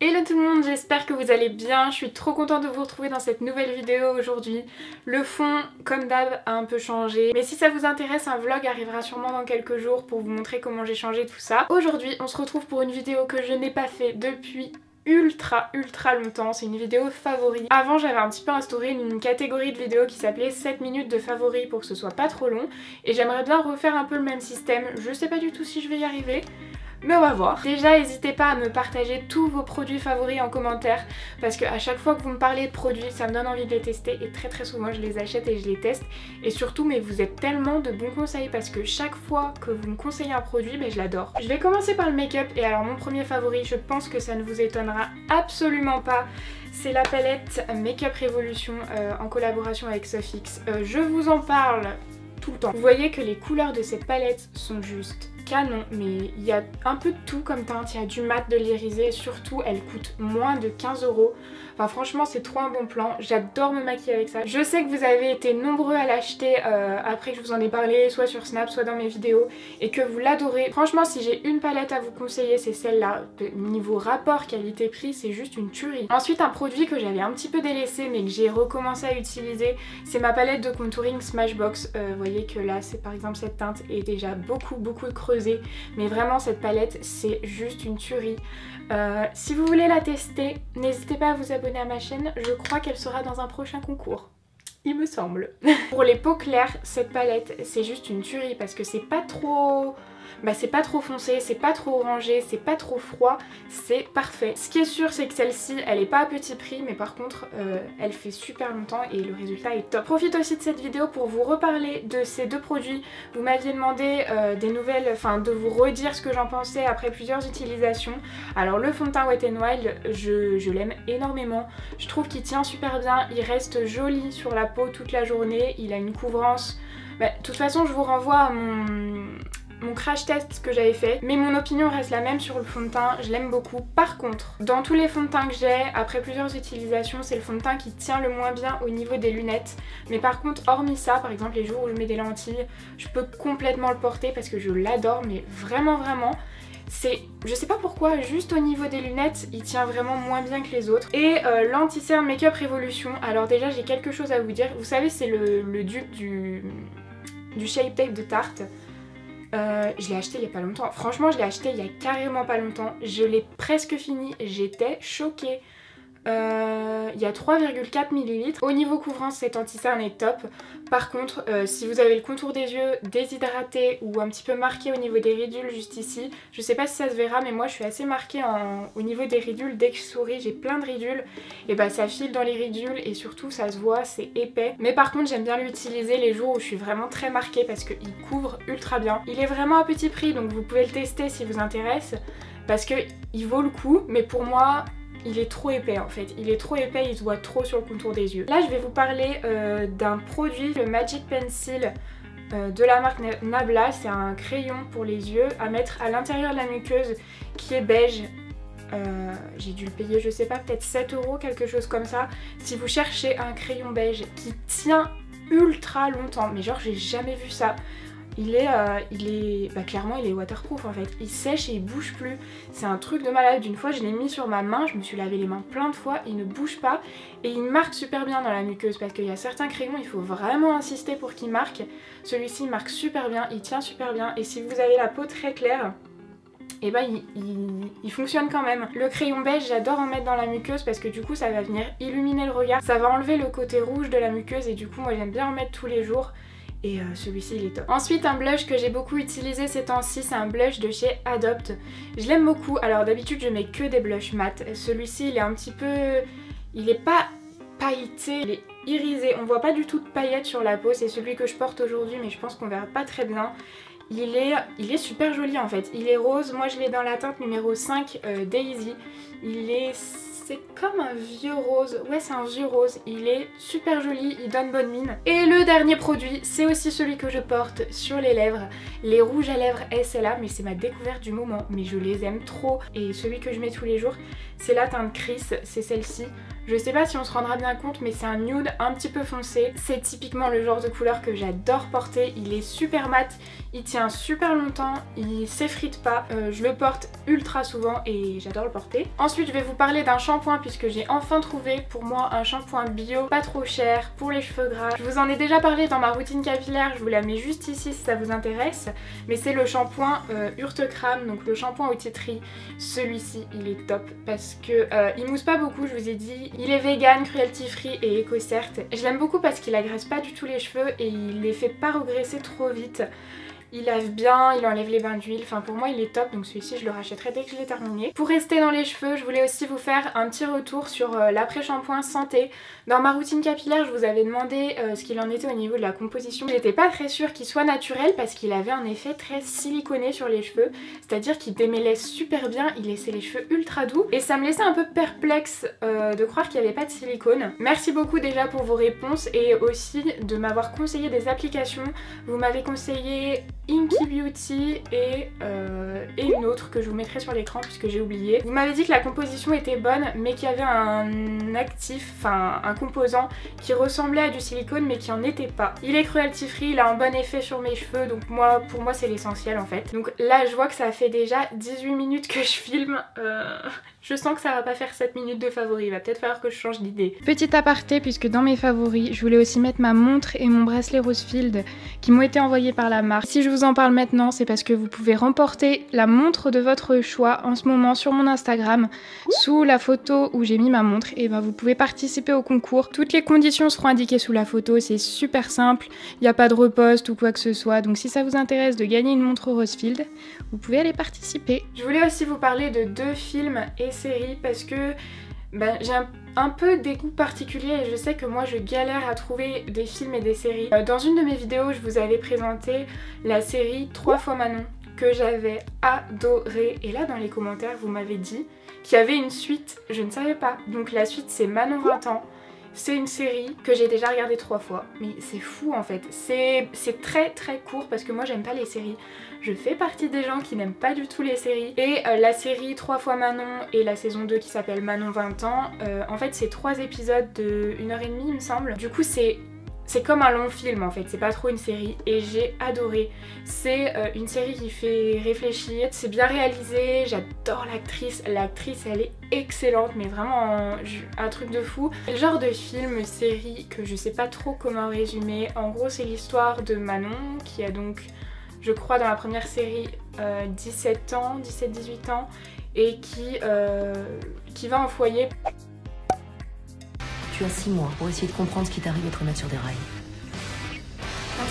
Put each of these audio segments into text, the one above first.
Hello tout le monde, j'espère que vous allez bien, je suis trop contente de vous retrouver dans cette nouvelle vidéo aujourd'hui. Le fond, comme d'hab, a un peu changé, mais si ça vous intéresse, un vlog arrivera sûrement dans quelques jours pour vous montrer comment j'ai changé tout ça. Aujourd'hui, on se retrouve pour une vidéo que je n'ai pas fait depuis ultra longtemps, c'est une vidéo favori. Avant j'avais un petit peu instauré une catégorie de vidéos qui s'appelait 7 minutes de favoris pour que ce soit pas trop long, et j'aimerais bien refaire un peu le même système. Je sais pas du tout si je vais y arriver, mais on va voir. Déjà n'hésitez pas à me partager tous vos produits favoris en commentaire, parce que à chaque fois que vous me parlez de produits ça me donne envie de les tester, et très souvent je les achète et je les teste. Et surtout mais vous êtes tellement de bons conseils, parce que chaque fois que vous me conseillez un produit, je l'adore. Je vais commencer par le make-up, et alors mon premier favori, je pense que ça ne vous étonnera absolument pas, c'est la palette Make-up Revolution en collaboration avec Sofix. Je vous en parle tout le temps. Vous voyez que les couleurs de cette palette sont juste canon, mais il y a un peu de tout comme teinte, il y a du mat, de l'irisé, surtout elle coûte moins de 15 €. Enfin franchement c'est trop un bon plan, j'adore me maquiller avec ça. Je sais que vous avez été nombreux à l'acheter après que je vous en ai parlé, soit sur Snap, soit dans mes vidéos, et que vous l'adorez. Franchement si j'ai une palette à vous conseiller, c'est celle-là. Niveau rapport qualité-prix, c'est juste une tuerie. Ensuite un produit que j'avais un petit peu délaissé mais que j'ai recommencé à utiliser, c'est ma palette de contouring Smashbox. Vous voyez que là c'est par exemple cette teinte est déjà beaucoup creusée, mais vraiment cette palette c'est juste une tuerie. Si vous voulez la tester, n'hésitez pas à vous abonner à ma chaîne, je crois qu'elle sera dans un prochain concours. Il me semble. Pour les peaux claires, cette palette c'est juste une tuerie parce que c'est pas trop... c'est pas trop foncé, c'est pas trop orangé, c'est pas trop froid, c'est parfait. Ce qui est sûr c'est que celle-ci elle est pas à petit prix, mais par contre elle fait super longtemps et le résultat est top. Je profite aussi de cette vidéo pour vous reparler de ces deux produits. Vous m'aviez demandé des nouvelles, enfin de vous redire ce que j'en pensais après plusieurs utilisations. Alors le fond de teint Wet n Wild, je l'aime énormément, je trouve qu'il tient super bien, il reste joli sur la peau toute la journée, il a une couvrance. De toute façon je vous renvoie à mon crash test que j'avais fait, mais mon opinion reste la même sur le fond de teint, je l'aime beaucoup. Par contre, dans tous les fonds de teint que j'ai, après plusieurs utilisations, c'est le fond de teint qui tient le moins bien au niveau des lunettes. Mais par contre, hormis ça, par exemple les jours où je mets des lentilles, je peux complètement le porter parce que je l'adore, mais vraiment. C'est, je sais pas pourquoi, juste au niveau des lunettes, il tient vraiment moins bien que les autres. Et l'anti-cerne Make-up Revolution, alors déjà j'ai quelque chose à vous dire. Vous savez c'est le dupe du Shape Tape de Tarte. Je l'ai acheté il y a pas longtemps, franchement je l'ai acheté il y a carrément pas longtemps, je l'ai presque fini, j'étais choquée. Il y a 3,4 ml. Au niveau couvrance cet anti-cerne est top. Par contre si vous avez le contour des yeux déshydraté ou un petit peu marqué au niveau des ridules juste ici, je sais pas si ça se verra mais moi je suis assez marquée au niveau des ridules. Dès que je souris j'ai plein de ridules et ça file dans les ridules et surtout ça se voit, c'est épais. Mais par contre j'aime bien l'utiliser les jours où je suis vraiment très marquée parce qu'il couvre ultra bien. Il est vraiment à petit prix donc vous pouvez le tester si vous intéresse parce que il vaut le coup, mais pour moi il est trop épais en fait, il est trop épais, il se voit trop sur le contour des yeux. Là je vais vous parler d'un produit, le Magic Pencil de la marque Nabla. C'est un crayon pour les yeux à mettre à l'intérieur de la muqueuse qui est beige. J'ai dû le payer je sais pas, peut-être 7 €, quelque chose comme ça. Si vous cherchez un crayon beige qui tient ultra longtemps, mais genre j'ai jamais vu ça. Clairement il est waterproof en fait, il sèche et il bouge plus, c'est un truc de malade. Une fois je l'ai mis sur ma main, je me suis lavé les mains plein de fois, il ne bouge pas et il marque super bien dans la muqueuse parce qu'il y a certains crayons il faut vraiment insister pour qu'ils marquent. Celui-ci marque super bien, il tient super bien et si vous avez la peau très claire, et il fonctionne quand même. Le crayon beige j'adore en mettre dans la muqueuse parce que du coup ça va venir illuminer le regard, ça va enlever le côté rouge de la muqueuse et du coup moi j'aime bien en mettre tous les jours. Et celui-ci il est top. Ensuite un blush que j'ai beaucoup utilisé ces temps-ci, c'est un blush de chez Adopt. Je l'aime beaucoup, alors d'habitude je mets que des blushs mat. Celui-ci il est un petit peu... il est pas pailleté, il est irisé. On voit pas du tout de paillettes sur la peau, c'est celui que je porte aujourd'hui mais je pense qu'on verra pas très bien. Il est super joli en fait, il est rose, moi je l'ai dans la teinte numéro 5 Daisy. C'est comme un vieux rose, ouais c'est un vieux rose, il est super joli, il donne bonne mine. Et le dernier produit, c'est aussi celui que je porte sur les lèvres, les rouges à lèvres SLA, mais c'est ma découverte du moment, mais je les aime trop. Et celui que je mets tous les jours, c'est la teinte Chris, c'est celle-ci. Je sais pas si on se rendra bien compte, mais c'est un nude un petit peu foncé. C'est typiquement le genre de couleur que j'adore porter. Il est super mat, il tient super longtemps, il s'effrite pas. Je le porte ultra souvent et j'adore le porter. Ensuite je vais vous parler d'un shampoing puisque j'ai enfin trouvé pour moi un shampoing bio, pas trop cher, pour les cheveux gras. Je vous en ai déjà parlé dans ma routine capillaire, je vous la mets juste ici si ça vous intéresse. Mais c'est le shampoing Urtekram, donc le shampoing au titri. Celui-ci il est top parce que il mousse pas beaucoup, je vous ai dit. Il est vegan, cruelty free et éco-cert. Je l'aime beaucoup parce qu'il agresse pas du tout les cheveux et il les fait pas regresser trop vite. Il lave bien, il enlève les bains d'huile, enfin pour moi il est top, donc celui-ci je le rachèterai dès que je l'ai terminé. Pour rester dans les cheveux, je voulais aussi vous faire un petit retour sur l'après-shampoing santé. Dans ma routine capillaire, je vous avais demandé ce qu'il en était au niveau de la composition. J'étais pas très sûre qu'il soit naturel parce qu'il avait un effet très siliconé sur les cheveux, c'est-à-dire qu'il démêlait super bien, il laissait les cheveux ultra doux et ça me laissait un peu perplexe de croire qu'il n'y avait pas de silicone. Merci beaucoup déjà pour vos réponses et aussi de m'avoir conseillé des applications. Vous m'avez conseillé Inky Beauty et une autre que je vous mettrai sur l'écran puisque j'ai oublié. Vous m'avez dit que la composition était bonne mais qu'il y avait un actif, enfin un composant qui ressemblait à du silicone mais qui en était pas. Il est cruelty free, il a un bon effet sur mes cheveux donc pour moi c'est l'essentiel en fait. Donc là je vois que ça fait déjà 18 minutes que je filme. Je sens que ça va pas faire 7 minutes de favoris, il va peut-être falloir que je change d'idée. Petit aparté, puisque dans mes favoris, je voulais aussi mettre ma montre et mon bracelet Rosefield qui m'ont été envoyés par la marque. Si je vous en parle maintenant, c'est parce que vous pouvez remporter la montre de votre choix en ce moment sur mon Instagram. Sous la photo où j'ai mis ma montre, et ben vous pouvez participer au concours. Toutes les conditions seront indiquées sous la photo, c'est super simple, il n'y a pas de repost ou quoi que ce soit. Donc si ça vous intéresse de gagner une montre Rosefield, vous pouvez aller participer. Je voulais aussi vous parler de 2 films et séries parce que j'ai un peu des goûts particuliers et je sais que moi je galère à trouver des films et des séries. Dans une de mes vidéos je vous avais présenté la série 3 fois Manon que j'avais adorée et là dans les commentaires vous m'avez dit qu'il y avait une suite, je ne savais pas. Donc la suite c'est Manon 20 ans. C'est une série que j'ai déjà regardée 3 fois, mais c'est fou en fait. C'est très très court parce que moi j'aime pas les séries. Je fais partie des gens qui n'aiment pas du tout les séries. Et la série 3 fois Manon et la saison 2 qui s'appelle Manon 20 ans, en fait c'est 3 épisodes de 1h30 il me semble. Du coup c'est comme un long film en fait, c'est pas trop une série et j'ai adoré. C'est une série qui fait réfléchir, c'est bien réalisé, j'adore l'actrice. L'actrice elle est excellente mais vraiment un truc de fou. C'est le genre de film, série que je sais pas trop comment résumer. En gros c'est l'histoire de Manon qui a donc, je crois dans la première série, 17 ans, 17-18 ans et qui va en foyer. Tu as 6 mois pour essayer de comprendre ce qui t'arrive et te remettre sur des rails.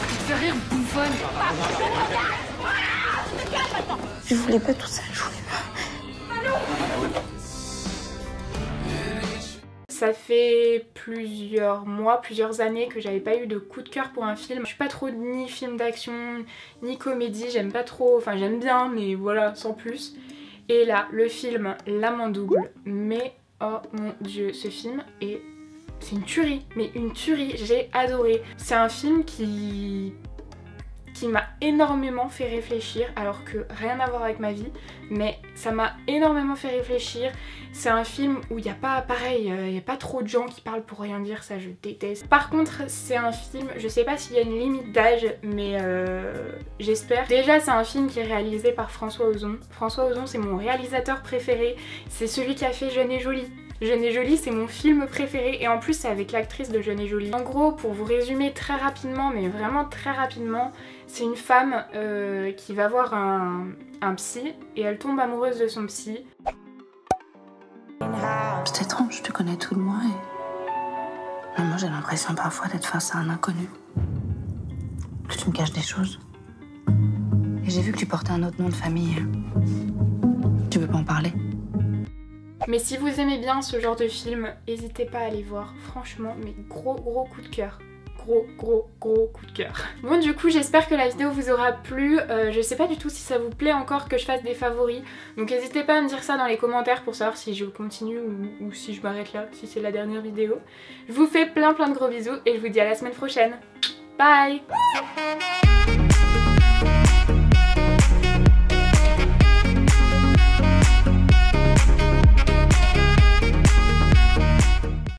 Tu te fais rire, bouffonne. Je voulais pas tout ça, je voulais pas. Ça fait plusieurs mois, plusieurs années que j'avais pas eu de coup de cœur pour un film. Je suis pas trop ni film d'action, ni comédie, j'aime pas trop, enfin j'aime bien mais voilà, sans plus. Et là, le film L'âme en double, mais oh mon dieu, ce film est... c'est une tuerie, mais une tuerie, j'ai adoré. C'est un film qui m'a énormément fait réfléchir, alors que rien à voir avec ma vie, mais ça m'a énormément fait réfléchir. C'est un film où il n'y a pas, pareil, il n'y a pas trop de gens qui parlent pour rien dire, ça je déteste. Par contre, c'est un film, je sais pas s'il y a une limite d'âge, mais j'espère. Déjà, c'est un film qui est réalisé par François Ozon. François Ozon, c'est mon réalisateur préféré, c'est celui qui a fait Jeune et Jolie. Jeune et Jolie c'est mon film préféré et en plus c'est avec l'actrice de Jeune et Jolie. En gros pour vous résumer très rapidement mais vraiment très rapidement, c'est une femme qui va voir un psy et elle tombe amoureuse de son psy. C'est étrange, tu connais tout de moi et... Mais moi j'ai l'impression parfois d'être face à un inconnu. Que tu me caches des choses. Et j'ai vu que tu portais un autre nom de famille. Tu veux pas en parler ? Mais si vous aimez bien ce genre de film, n'hésitez pas à aller voir. Franchement, mais gros coup de cœur. Gros coup de cœur. Bon du coup j'espère que la vidéo vous aura plu. Je sais pas du tout si ça vous plaît encore que je fasse des favoris. Donc n'hésitez pas à me dire ça dans les commentaires pour savoir si je continue ou si je m'arrête là, si c'est la dernière vidéo. Je vous fais plein de gros bisous et je vous dis à la semaine prochaine. Bye.